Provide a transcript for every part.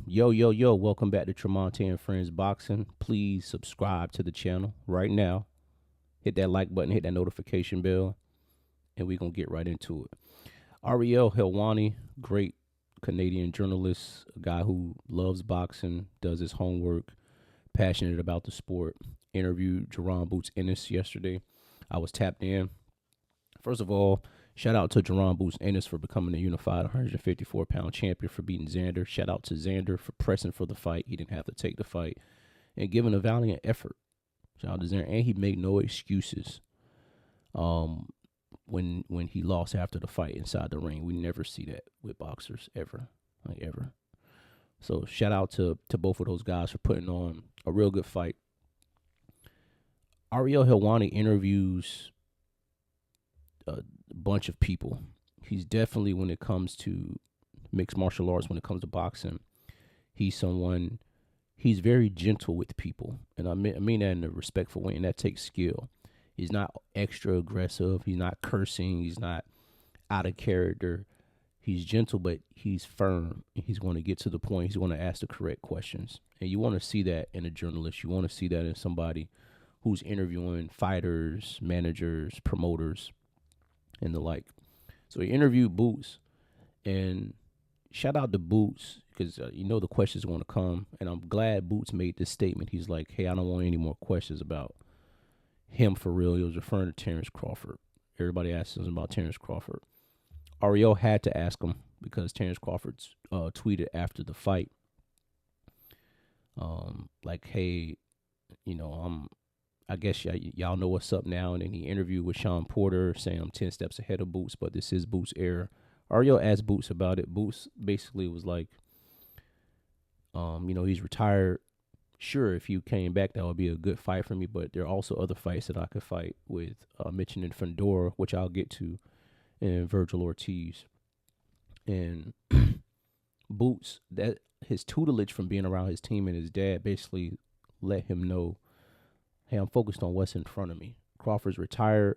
Yo. Welcome back to Tremonte and Friends Boxing. Please subscribe to the channel right now. Hit that like button, hit that notification bell, and we're going to get right into it. Ariel Helwani, great Canadian journalist, a guy who loves boxing, does his homework, passionate about the sport, interviewed Jaron Boots Ennis yesterday. I was tapped in. First of all, shout out to Jaron Boots Ennis for becoming a unified 154-pound champion for beating Xander. Shout out to Xander for pressing for the fight. He didn't have to take the fight and giving a valiant effort. Shout out to Xander. And he made no excuses when he lost after the fight inside the ring. We never see that with boxers ever. So shout out to both of those guys for putting on a real good fight. Ariel Helwani interviews a bunch of people. He's definitely, when it comes to mixed martial arts, when it comes to boxing, he's very gentle with people. And I mean that in a respectful way, and that takes skill. He's not extra aggressive. He's not cursing. He's not out of character. He's gentle, but he's firm. He's going to get to the point. He's going to ask the correct questions. And you want to see that in a journalist. You want to see that in somebody who's interviewing fighters, managers, promoters, and the like. So he interviewed Boots, and shout out to Boots, because the questions are going to come, and I'm glad Boots made this statement. He's like, hey, I don't want any more questions about him for real. He was referring to Terence Crawford. Everybody asked him about Terence Crawford. Ariel had to ask him because Terence Crawford tweeted after the fight, like, hey, I guess y'all know what's up now. And then he interviewed with Sean Porter saying I'm 10 steps ahead of Boots, but this is Boots' era. Ariel asked Boots about it. Boots basically was like, he's retired. Sure, if you came back, that would be a good fight for me, but there are also other fights that I could fight with, mentioning Fandora, which I'll get to, and Virgil Ortiz. And Boots, that his tutelage from being around his team and his dad basically let him know, hey, I'm focused on what's in front of me. Crawford's retired.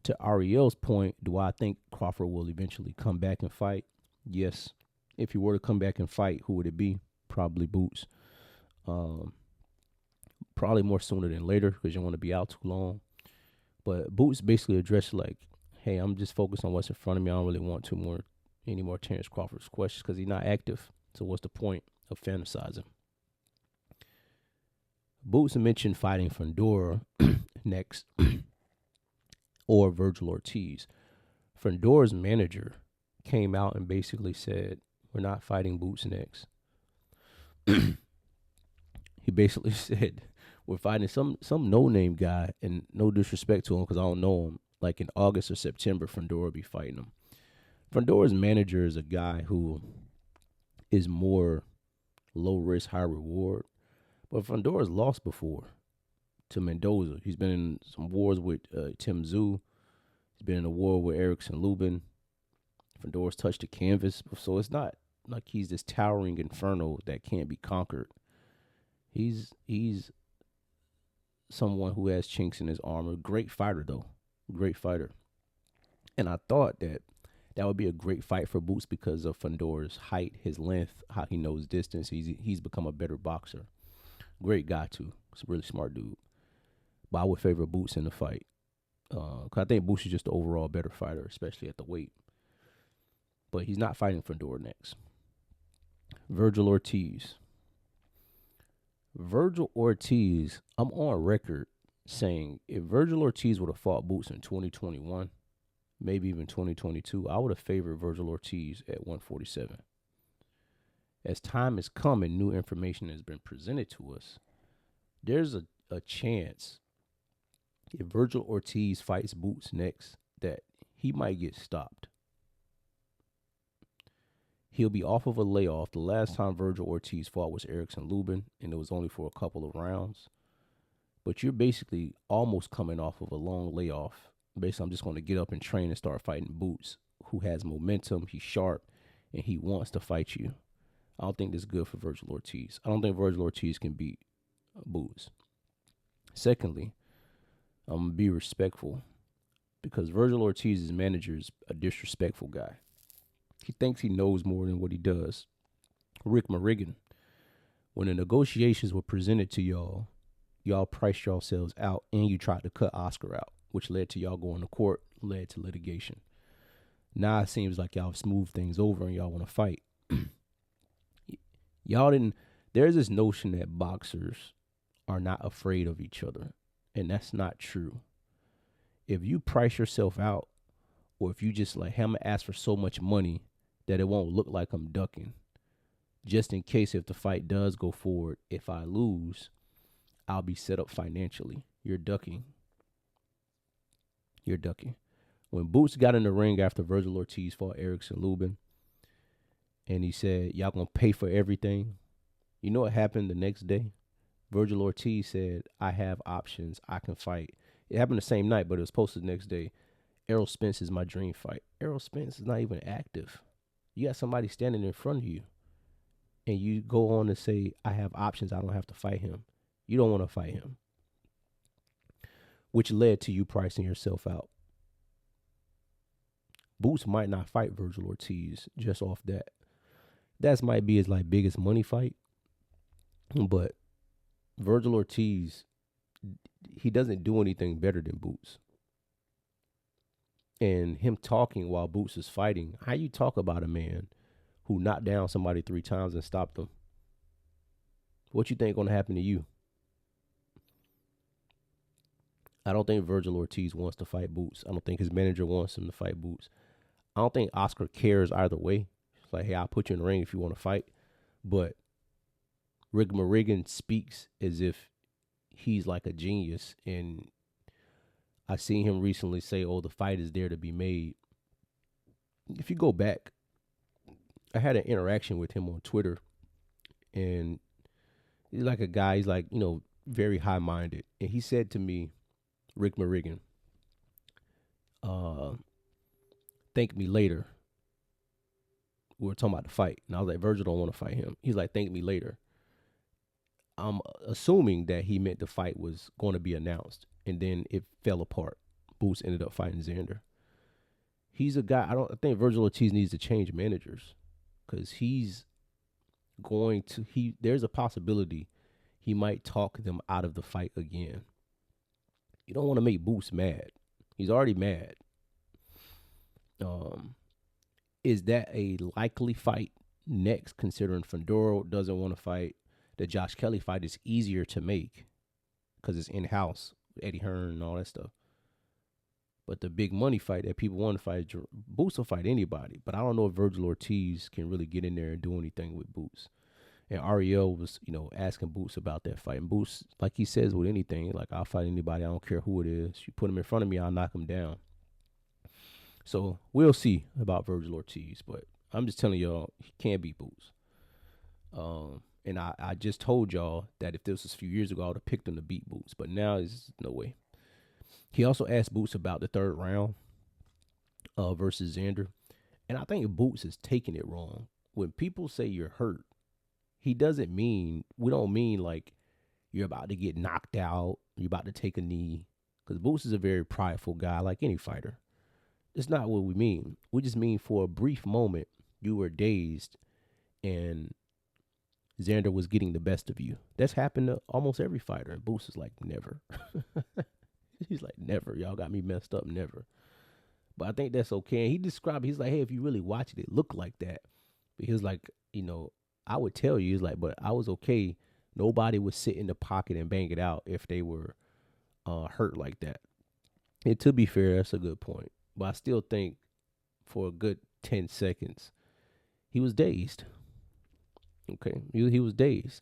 To Ariel's point, do I think Crawford will eventually come back and fight? Yes. If he were to come back and fight, who would it be? Probably Boots. Probably more sooner than later because you don't want to be out too long. But Boots basically addressed like, hey, I'm just focused on what's in front of me. I don't really want any more Terence Crawford's questions because he's not active. So what's the point of fantasizing? Boots mentioned fighting Fandora next or Virgil Ortiz. Fandora's manager came out and basically said, we're not fighting Boots next. He basically said, we're fighting some no-name guy, and no disrespect to him because I don't know him. Like in August or September, Fandora will be fighting him. Fandora's manager is a guy who is more low risk, high reward. But Fandora's lost before to Mendoza. He's been in some wars with Tim Tszyu. He's been in a war with Erickson Lubin. Fandora's touched the canvas. So it's not like he's this towering inferno that can't be conquered. He's someone who has chinks in his armor. Great fighter, though. Great fighter. And I thought that would be a great fight for Boots because of Fandora's height, his length, how he knows distance. He's become a better boxer. Great guy, too. He's a really smart dude. But I would favor Boots in the fight. Because I think Boots is just the overall better fighter, especially at the weight. But he's not fighting Fandora next. Virgil Ortiz. Virgil Ortiz, I'm on record saying if Virgil Ortiz would have fought Boots in 2021, maybe even 2022, I would have favored Virgil Ortiz at 147. As time has come and new information has been presented to us, there's a chance if Virgil Ortiz fights Boots next that he might get stopped. He'll be off of a layoff. The last time Virgil Ortiz fought was Erickson Lubin, and it was only for a couple of rounds. But you're basically almost coming off of a long layoff. Basically, I'm just going to get up and train and start fighting Boots, who has momentum, he's sharp, and he wants to fight you. I don't think this is good for Virgil Ortiz. I don't think Virgil Ortiz can beat Boots. Secondly, I'm going to be respectful because Virgil Ortiz's manager is a disrespectful guy. He thinks he knows more than what he does. Rick Morrigan, when the negotiations were presented to y'all, y'all priced yourselves out and you tried to cut Oscar out, which led to y'all going to court, led to litigation. Now it seems like y'all have smoothed things over and y'all want to fight. Y'all didn't. There's this notion that boxers are not afraid of each other, and that's not true. If you price yourself out, or if you just like, hey, I'm gonna ask for so much money that it won't look like I'm ducking, just in case if the fight does go forward, if I lose, I'll be set up financially. You're ducking. You're ducking. When Boots got in the ring after Virgil Ortiz fought Erickson Lubin, and he said, y'all gonna pay for everything, you know what happened the next day? Virgil Ortiz said, I have options. I can fight. It happened the same night, but it was posted the next day. Errol Spence is my dream fight. Errol Spence is not even active. You got somebody standing in front of you, and you go on to say, I have options. I don't have to fight him. You don't want to fight him, which led to you pricing yourself out. Boots might not fight Virgil Ortiz just off that. That might be his like biggest money fight, but Virgil Ortiz, he doesn't do anything better than Boots. And him talking while Boots is fighting, how you talk about a man who knocked down somebody 3 times and stopped them? What you think gonna happen to you? I don't think Virgil Ortiz wants to fight Boots. I don't think his manager wants him to fight Boots. I don't think Oscar cares either way. It's like, hey, I'll put you in the ring if you want to fight. But Rick Morrigan speaks as if he's like a genius. And I seen him recently say, oh, the fight is there to be made. If you go back, I had an interaction with him on Twitter. And he's like a guy, he's like, very high-minded. And he said to me, Rick Morrigan, thank me later. We were talking about the fight. And I was like, Virgil don't want to fight him. He's like, thank me later. I'm assuming that he meant the fight was going to be announced. And then it fell apart. Boots ended up fighting Xander. He's a guy, I think Virgil Ortiz needs to change managers. Because there's a possibility he might talk them out of the fight again. You don't want to make Boots mad. He's already mad. Is that a likely fight next, considering Fandoro doesn't want to fight? The Josh Kelly fight is easier to make because it's in-house, Eddie Hearn and all that stuff. But the big money fight that people want to fight, Boots will fight anybody. But I don't know if Virgil Ortiz can really get in there and do anything with Boots. And Ariel was, asking Boots about that fight. And Boots, like he says with anything, like, I'll fight anybody. I don't care who it is. You put him in front of me, I'll knock him down. So we'll see about Virgil Ortiz. But I'm just telling y'all, he can't beat Boots. And I just told y'all that if this was a few years ago, I would have picked him to beat Boots. But now there's no way. He also asked Boots about the third round versus Xander. And I think Boots is taking it wrong. When people say you're hurt, we don't mean like you're about to get knocked out, you're about to take a knee. Because Boots is a very prideful guy, like any fighter. It's not what we mean. We just mean for a brief moment, you were dazed and Xander was getting the best of you. That's happened to almost every fighter. And Boots is like, never. He's like, never. Y'all got me messed up, never. But I think that's okay. And he described, he's like, hey, if you really watch it looked like that. But he was like, I would tell you, he's like, but I was okay. Nobody would sit in the pocket and bang it out if they were hurt like that. And to be fair, that's a good point. But I still think for a good 10 seconds, he was dazed. Okay, he was dazed.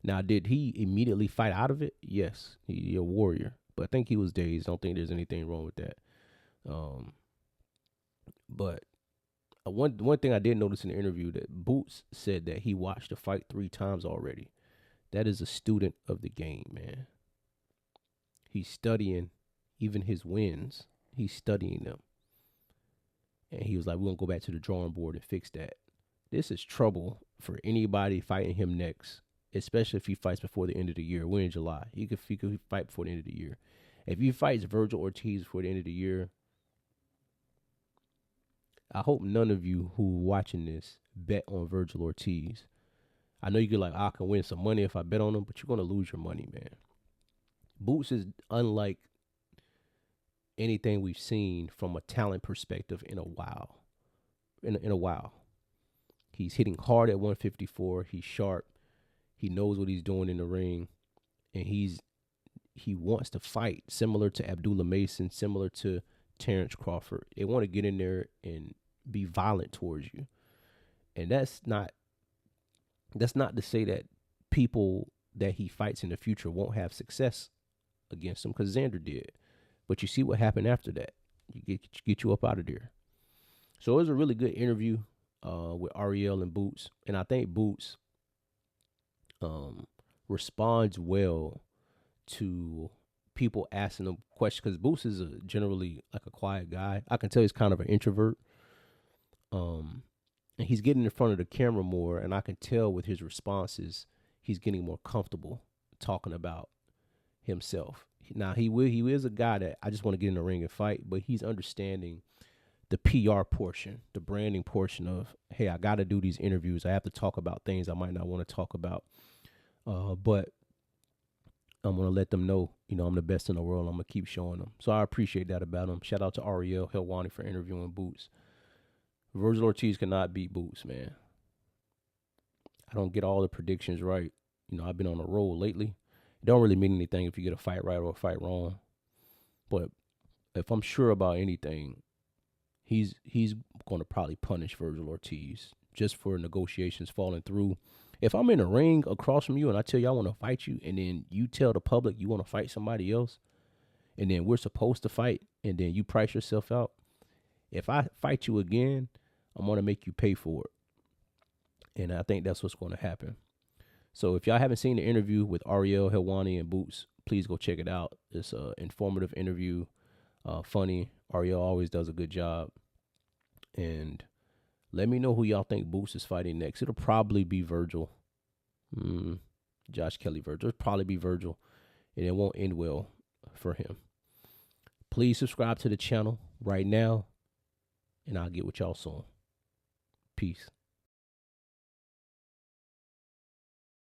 Now, did he immediately fight out of it? Yes, he's a warrior. But I think he was dazed. I don't think there's anything wrong with that. But one thing I did notice in the interview that Boots said that he watched the fight 3 times already. That is a student of the game, man. He's studying even his wins. He's studying them. And he was like, we're going to go back to the drawing board and fix that. This is trouble for anybody fighting him next, especially if he fights before the end of the year. We're in July. He could fight before the end of the year. If he fights Virgil Ortiz before the end of the year, I hope none of you who are watching this bet on Virgil Ortiz. I know you could like, I can win some money if I bet on him, but you're gonna lose your money, man. Boots is unlike anything we've seen from a talent perspective in a while. In a while, he's hitting hard at 154. He's sharp. He knows what he's doing in the ring, and he wants to fight, similar to Abdullah Mason, similar to Terence Crawford. They want to get in there and be violent towards you, and that's not to say that people that he fights in the future won't have success against him, because Xander did. But you see what happened after that. You get you up out of there. So it was a really good interview with Ariel and Boots, and I think Boots responds well to people asking him questions, because Boots is generally like a quiet guy. I can tell he's kind of an introvert. And he's getting in front of the camera more, and I can tell with his responses he's getting more comfortable talking about himself. Now he is a guy that I just want to get in the ring and fight, but he's understanding the PR portion, the branding portion of, hey, I got to do these interviews. I have to talk about things I might not want to talk about. But I'm going to let them know, I'm the best in the world. I'm going to keep showing them. So I appreciate that about him. Shout out to Ariel Helwani for interviewing Boots. Virgil Ortiz cannot beat Boots, man. I don't get all the predictions right. I've been on a roll lately. It don't really mean anything if you get a fight right or a fight wrong. But if I'm sure about anything, he's going to probably punish Virgil Ortiz just for negotiations falling through. If I'm in a ring across from you and I tell you I want to fight you, and then you tell the public you want to fight somebody else, and then we're supposed to fight, and then you price yourself out, if I fight you again, I'm going to make you pay for it. And I think that's what's going to happen. So if y'all haven't seen the interview with Ariel Helwani and Boots, please go check it out. It's an informative interview, funny. Ariel always does a good job. And let me know who y'all think Boots is fighting next. It'll probably be Virgil. Josh Kelly Virgil. It'll probably be Virgil. And it won't end well for him. Please subscribe to the channel right now. And I'll get with y'all soon. Peace.